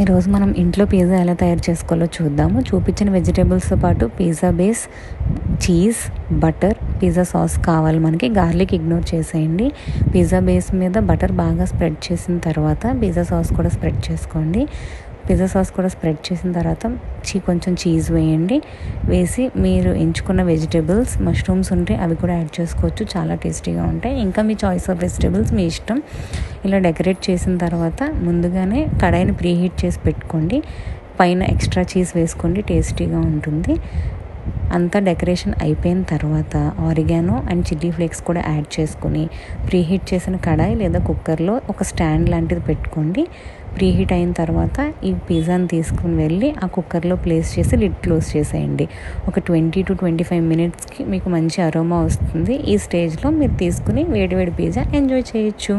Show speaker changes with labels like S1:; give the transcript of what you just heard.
S1: ఈరోజు మనం ఇంట్లో పిజ్జా ఎలా తయారు చేసుకోవాలో చూద్దాము. చూపించిన వెజిటేబుల్స్తో పాటు pizza base, cheese, butter, pizza sauce కావాలి మనకి. గార్లిక్ ఇగ్నోర్ చేసేయండి. పిజ్జా బేస్ మీద బటర్ బాగా స్ప్రెడ్ చేసిన తర్వాత పిజ్జా సాస్ కూడా స్ప్రెడ్ చేసుకోండి. పిజ్జా సాస్ కూడా స్ప్రెడ్ చేసిన తర్వాత కొంచెం చీజ్ వేయండి. వేసి మీరు ఎంచుకున్న వెజిటేబుల్స్, మష్రూమ్స్ ఉంటే అవి కూడా యాడ్ చేసుకోవచ్చు, చాలా టేస్టీగా ఉంటాయి. ఇంకా మీ చాయిస్ ఆఫ్ వెజిటేబుల్స్ మీ ఇష్టం. ఇలా డెకరేట్ చేసిన తర్వాత ముందుగానే కడాయిని ప్రీహీట్ చేసి పెట్టుకోండి. పైన ఎక్స్ట్రా చీజ్ వేసుకోండి, టేస్టీగా ఉంటుంది. అంతా డెకరేషన్ అయిపోయిన తర్వాత ఆరిగానో అండ్ చిల్లీ ఫ్లేక్స్ కూడా యాడ్ చేసుకొని ప్రీహీట్ చేసిన కడాయి లేదా కుక్కర్లో ఒక స్టాండ్ లాంటిది పెట్టుకోండి. ప్రీహీట్ అయిన తర్వాత ఈ పిజ్జాని తీసుకుని వెళ్ళి ఆ కుక్కర్లో ప్లేస్ చేసి లిడ్ క్లోజ్ చేసేయండి. ఒక 20 to 25 minutesకి మీకు మంచి అరోమా వస్తుంది. ఈ స్టేజ్లో మీరు తీసుకుని వేడివేడి పిజ్జా ఎంజాయ్ చేయొచ్చు.